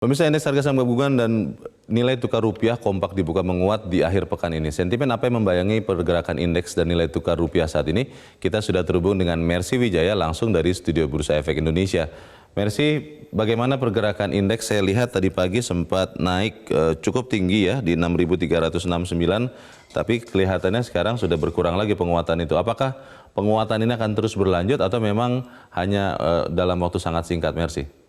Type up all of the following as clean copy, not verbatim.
Pemirsa, indeks harga saham gabungan dan nilai tukar rupiah kompak dibuka menguat di akhir pekan ini. Sentimen apa yang membayangi pergerakan indeks dan nilai tukar rupiah saat ini? Kita sudah terhubung dengan Mercy Wijaya langsung dari Studio Bursa Efek Indonesia. Mercy, bagaimana pergerakan indeks? Saya lihat tadi pagi sempat naik cukup tinggi ya di 6.369, tapi kelihatannya sekarang sudah berkurang lagi penguatan itu. Apakah penguatan ini akan terus berlanjut atau memang hanya dalam waktu sangat singkat, Mercy?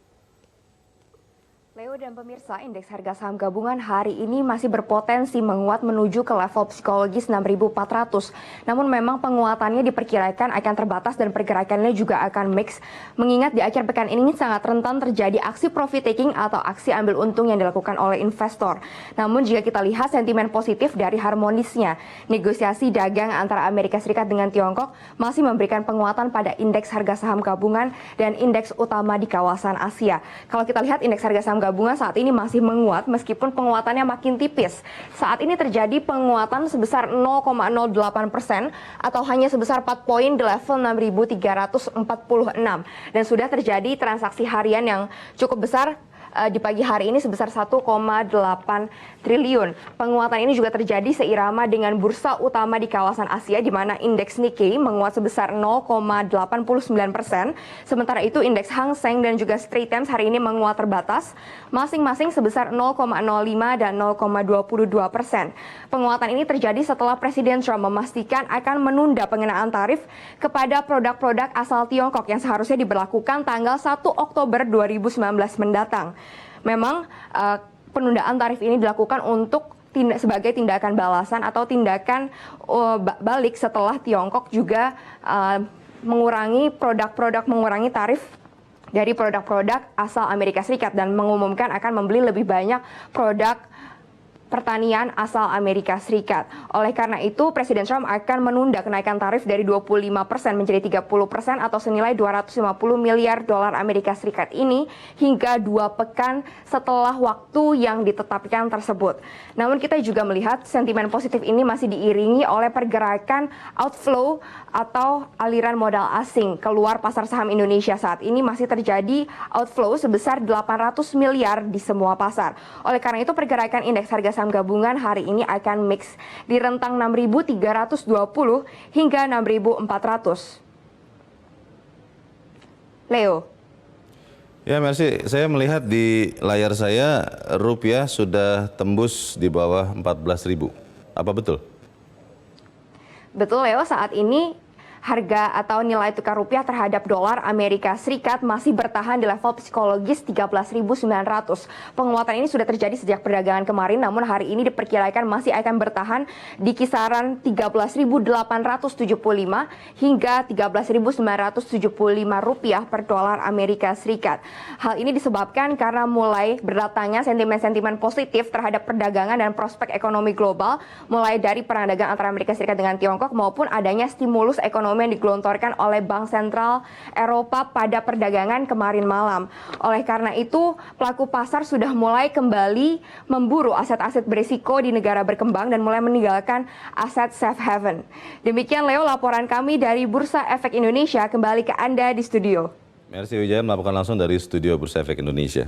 Leo dan pemirsa, indeks harga saham gabungan hari ini masih berpotensi menguat menuju ke level psikologis 6.400. Namun memang penguatannya diperkirakan akan terbatas dan pergerakannya juga akan mix. Mengingat di akhir pekan ini sangat rentan terjadi aksi profit taking atau aksi ambil untung yang dilakukan oleh investor. Namun jika kita lihat sentimen positif dari harmonisnya negosiasi dagang antara Amerika Serikat dengan Tiongkok masih memberikan penguatan pada indeks harga saham gabungan dan indeks utama di kawasan Asia. Kalau kita lihat indeks harga saham gabungan saat ini masih menguat meskipun penguatannya makin tipis. Saat ini terjadi penguatan sebesar 0,08% atau hanya sebesar 4 poin di level 6.346 dan sudah terjadi transaksi harian yang cukup besar di pagi hari ini sebesar 1,8 triliun. Penguatan ini juga terjadi seirama dengan bursa utama di kawasan Asia di mana indeks Nikkei menguat sebesar 0,89%. Sementara itu indeks Hang Seng dan juga Straits Times hari ini menguat terbatas masing-masing sebesar 0,05 dan 0,22%. Penguatan ini terjadi setelah Presiden Trump memastikan akan menunda pengenaan tarif kepada produk-produk asal Tiongkok yang seharusnya diberlakukan tanggal 1 Oktober 2019 mendatang. Memang penundaan tarif ini dilakukan untuk sebagai tindakan balasan atau tindakan balik setelah Tiongkok juga mengurangi tarif dari produk-produk asal Amerika Serikat dan mengumumkan akan membeli lebih banyak produk pertanian asal Amerika Serikat. Oleh karena itu, Presiden Trump akan menunda kenaikan tarif dari 25% menjadi 30% atau senilai 250 miliar dolar Amerika Serikat ini hingga 2 pekan setelah waktu yang ditetapkan tersebut. Namun kita juga melihat sentimen positif ini masih diiringi oleh pergerakan outflow atau aliran modal asing keluar pasar saham Indonesia. Saat ini masih terjadi outflow sebesar 800 miliar di semua pasar. Oleh karena itu, pergerakan indeks harga saham gabungan hari ini akan mix di rentang 6.320 hingga 6.400. Leo. Ya, Mercy, saya melihat di layar saya rupiah sudah tembus di bawah 14.000. Apa betul? Betul, Leo. Saat ini harga atau nilai tukar rupiah terhadap dolar Amerika Serikat masih bertahan di level psikologis 13.900. Penguatan ini sudah terjadi sejak perdagangan kemarin, namun hari ini diperkirakan masih akan bertahan di kisaran 13.875 hingga 13.975 rupiah per dolar Amerika Serikat. Hal ini disebabkan karena mulai berdatangnya sentimen-sentimen positif terhadap perdagangan dan prospek ekonomi global, mulai dari perang dagang antara Amerika Serikat dengan Tiongkok maupun adanya stimulus ekonomi yang digelontorkan oleh Bank Sentral Eropa pada perdagangan kemarin malam. Oleh karena itu, pelaku pasar sudah mulai kembali memburu aset-aset berisiko di negara berkembang dan mulai meninggalkan aset safe haven. Demikian Leo, laporan kami dari Bursa Efek Indonesia. Kembali ke Anda di studio. Mercy Wijaya melaporkan langsung dari Studio Bursa Efek Indonesia.